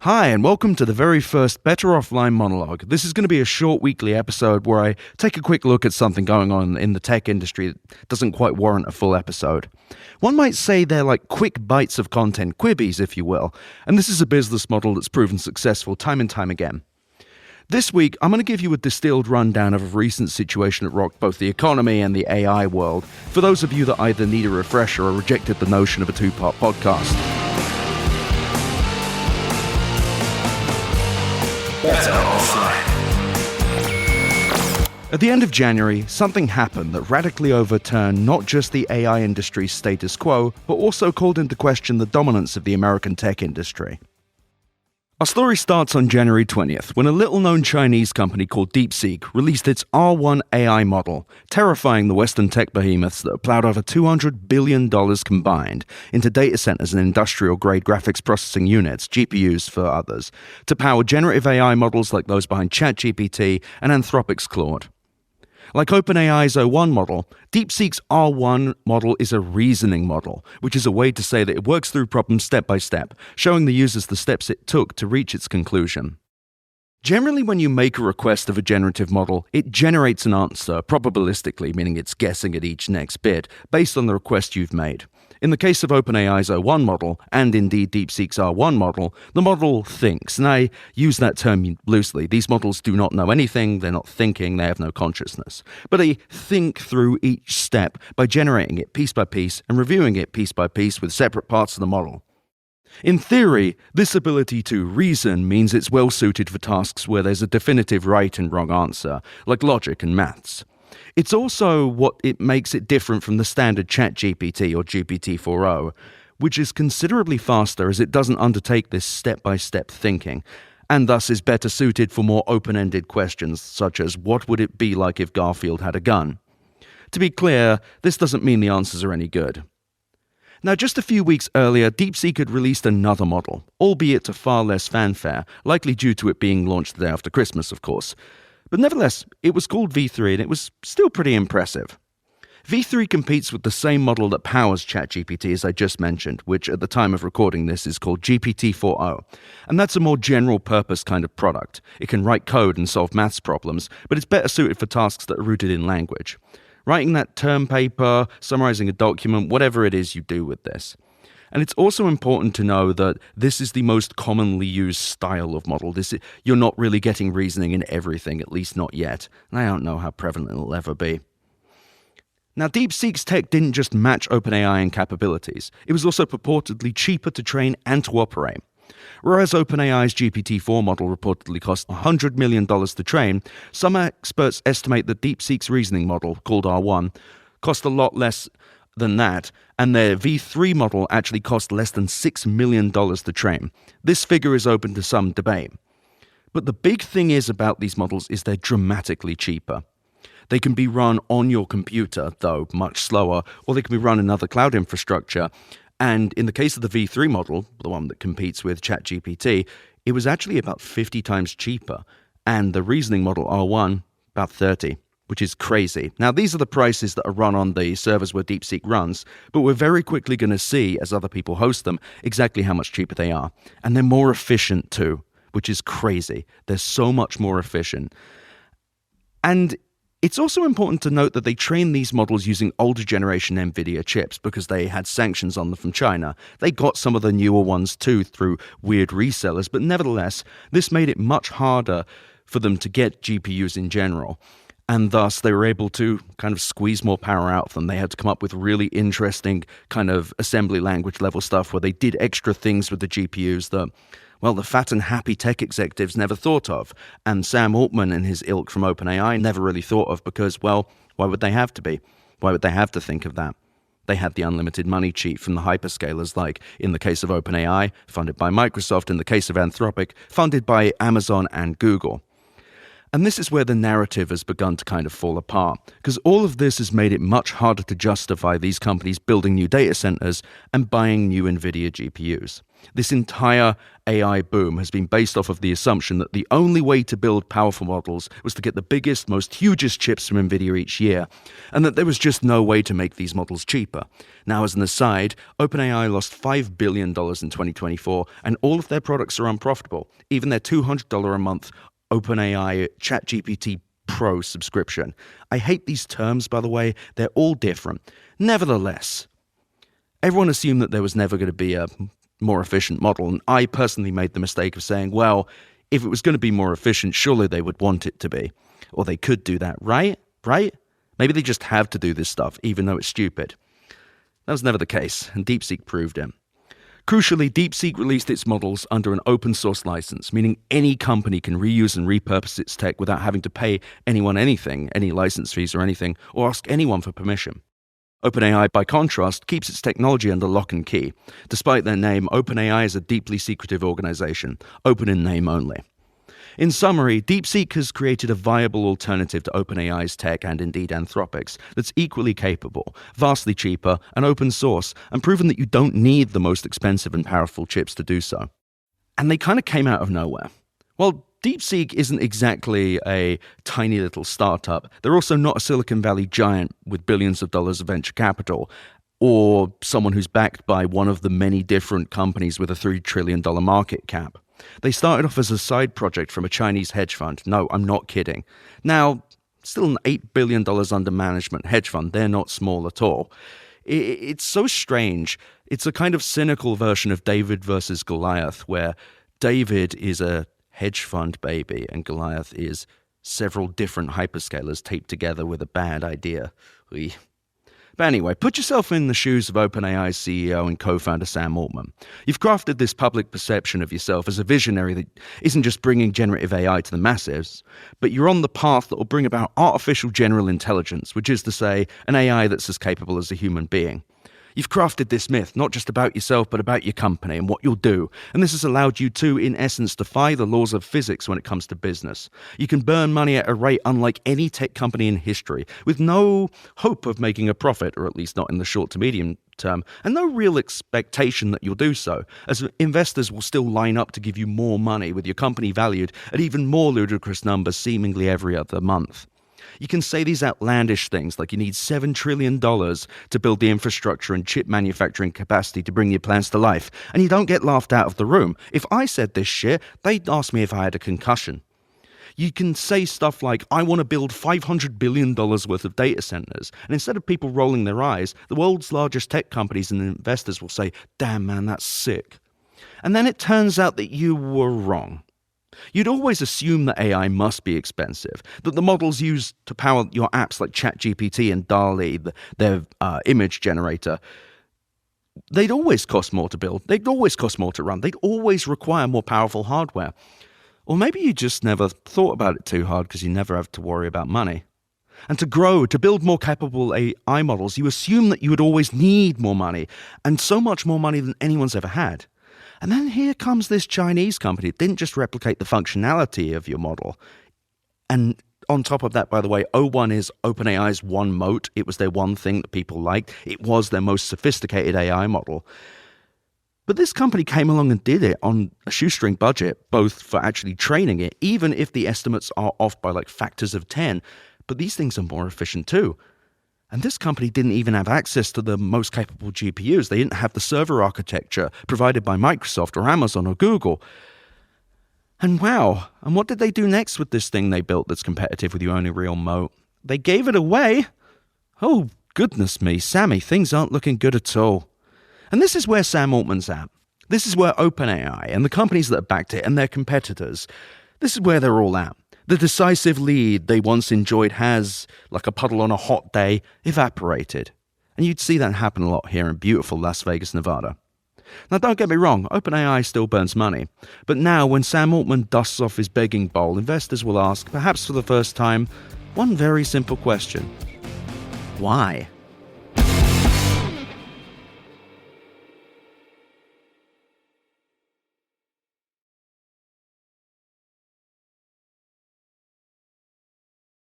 Hi, and welcome to the very first Better Offline Monologue. This is going to be a short weekly episode where I take a quick look at something going on in the tech industry that doesn't quite warrant a full episode. One might say they're like quick bites of content, quibbies if you will, and this is a business model that's proven successful time and time again. This week, I'm going to give you a distilled rundown of a recent situation that rocked both the economy and the AI world, for those of you that either need a refresher or rejected the notion of a two-part podcast. Better Offline. At the end of January, something happened that radically overturned not just the AI industry's status quo, but also called into question the dominance of the American tech industry. Our story starts on January 20th, when a little-known Chinese company called DeepSeek released its R1 AI model, terrifying the Western tech behemoths that have plowed over $200 billion combined into data centers and industrial-grade graphics processing units, GPUs for others, to power generative AI models like those behind ChatGPT and Anthropic's Claude. Like OpenAI's O1 model, DeepSeek's R1 model is a reasoning model, which is a way to say that it works through problems step by step, showing the users the steps it took to reach its conclusion. Generally, when you make a request of a generative model, it generates an answer probabilistically, meaning it's guessing at each next bit, based on the request you've made. In the case of OpenAI's O1 model, and indeed DeepSeek's R1 model, the model thinks, and I use that term loosely. These models do not know anything, they're not thinking, they have no consciousness. But they think through each step by generating it piece by piece and reviewing it piece by piece with separate parts of the model. In theory, this ability to reason means it's well suited for tasks where there's a definitive right and wrong answer, like logic and maths. It's also what it makes it different from the standard ChatGPT or GPT-4o, which is considerably faster as it doesn't undertake this step-by-step thinking, and thus is better suited for more open-ended questions such as what would it be like if Garfield had a gun? To be clear, this doesn't mean the answers are any good. Now, just a few weeks earlier, DeepSeek had released another model, albeit to far less fanfare, likely due to it being launched the day after Christmas, of course. But nevertheless, it was called V3 and it was still pretty impressive. V3 competes with the same model that powers ChatGPT as I just mentioned, which at the time of recording this is called GPT-4o. And that's a more general purpose kind of product. It can write code and solve maths problems, but it's better suited for tasks that are rooted in language. Writing that term paper, summarizing a document, whatever it is you do with this. And it's also important to know that this is the most commonly used style of model. You're not really getting reasoning in everything, at least not yet. And I don't know how prevalent it'll ever be. Now, DeepSeek's tech didn't just match OpenAI in capabilities. It was also purportedly cheaper to train and to operate. Whereas OpenAI's GPT-4 model reportedly cost $100 million to train, some experts estimate that DeepSeek's reasoning model, called R1, cost a lot less than that, and their V3 model actually cost less than $6 million to train. This figure is open to some debate. But the big thing about these models is they're dramatically cheaper. They can be run on your computer, though much slower, or they can be run in other cloud infrastructure. And in the case of the V3 model, the one that competes with ChatGPT, it was actually about 50 times cheaper, and the reasoning model R1, about 30. Which is crazy. Now, these are the prices that are run on the servers where DeepSeek runs, but we're very quickly going to see, as other people host them, exactly how much cheaper they are. And they're more efficient too, which is crazy. They're so much more efficient. And it's also important to note that they train these models using older generation NVIDIA chips because they had sanctions on them from China. They got some of the newer ones too through weird resellers, but nevertheless, this made it much harder for them to get GPUs in general. And thus, they were able to kind of squeeze more power out of them. They had to come up with really interesting kind of assembly language level stuff where they did extra things with the GPUs that, well, the fat and happy tech executives never thought of. And Sam Altman and his ilk from OpenAI never really thought of because, well, why would they have to be? Why would they have to think of that? They had the unlimited money cheat from the hyperscalers, like in the case of OpenAI, funded by Microsoft, in the case of Anthropic, funded by Amazon and Google. And this is where the narrative has begun to kind of fall apart, because all of this has made it much harder to justify these companies building new data centers and buying new NVIDIA GPUs. This entire AI boom has been based off of the assumption that the only way to build powerful models was to get the biggest, most hugest chips from NVIDIA each year, and that there was just no way to make these models cheaper. Now, as an aside, OpenAI lost $5 billion in 2024, and all of their products are unprofitable. Even their $200 a month OpenAI ChatGPT Pro subscription. I hate these terms, by the way. They're all different. Nevertheless, everyone assumed that there was never going to be a more efficient model, and I personally made the mistake of saying, well, if it was going to be more efficient, surely they would want it to be. Or they could do that, right? Maybe they just have to do this stuff, even though it's stupid. That was never the case, and DeepSeek proved it. Crucially, DeepSeek released its models under an open source license, meaning any company can reuse and repurpose its tech without having to pay anyone anything, any license fees or anything, or ask anyone for permission. OpenAI, by contrast, keeps its technology under lock and key. Despite their name, OpenAI is a deeply secretive organization, open in name only. In summary, DeepSeek has created a viable alternative to OpenAI's tech and indeed Anthropic's that's equally capable, vastly cheaper, and open source, and proven that you don't need the most expensive and powerful chips to do so. And they kind of came out of nowhere. Well, DeepSeek isn't exactly a tiny little startup. They're also not a Silicon Valley giant with billions of dollars of venture capital, or someone who's backed by one of the many different companies with a $3 trillion market cap. They started off as a side project from a Chinese hedge fund. No, I'm not kidding. Now, still an $8 billion under management hedge fund. They're not small at all. It's so strange. It's a kind of cynical version of David versus Goliath, where David is a hedge fund baby and Goliath is several different hyperscalers taped together with a bad idea. But anyway, put yourself in the shoes of OpenAI's CEO and co-founder Sam Altman. You've crafted this public perception of yourself as a visionary that isn't just bringing generative AI to the masses, but you're on the path that will bring about artificial general intelligence, which is to say, an AI that's as capable as a human being. You've crafted this myth, not just about yourself, but about your company and what you'll do. And this has allowed you to, in essence, defy the laws of physics when it comes to business. You can burn money at a rate unlike any tech company in history, with no hope of making a profit, or at least not in the short to medium term, and no real expectation that you'll do so, as investors will still line up to give you more money, with your company valued at even more ludicrous numbers seemingly every other month. You can say these outlandish things like you need $7 trillion to build the infrastructure and chip manufacturing capacity to bring your plans to life, and you don't get laughed out of the room. If I said this shit, they'd ask me if I had a concussion. You can say stuff like, I want to build $500 billion worth of data centers, and instead of people rolling their eyes, the world's largest tech companies and investors will say, damn man, that's sick. And then it turns out that you were wrong. You'd always assume that AI must be expensive, that the models used to power your apps like ChatGPT and DALL-E, their image generator, they'd always cost more to build, they'd always cost more to run, they'd always require more powerful hardware. Or maybe you just never thought about it too hard because you never have to worry about money. And to grow, to build more capable AI models, you assume that you would always need more money, and so much more money than anyone's ever had. And then here comes this Chinese company. It didn't just replicate the functionality of your model. And on top of that, by the way, O1 is OpenAI's one moat. It was their one thing that people liked. It was their most sophisticated AI model. But this company came along and did it on a shoestring budget, both for actually training it, even if the estimates are off by like factors of 10. But these things are more efficient too. And this company didn't even have access to the most capable GPUs. They didn't have the server architecture provided by Microsoft or Amazon or Google. And wow, and what did they do next with this thing they built that's competitive with your only real moat? They gave it away. Oh, goodness me, Sammy, things aren't looking good at all. And this is where Sam Altman's at. This is where OpenAI and the companies that have backed it and their competitors, this is where they're all at. The decisive lead they once enjoyed has, like a puddle on a hot day, evaporated. And you'd see that happen a lot here in beautiful Las Vegas, Nevada. Now don't get me wrong, OpenAI still burns money. But now when Sam Altman dusts off his begging bowl, investors will ask, perhaps for the first time, one very simple question. Why?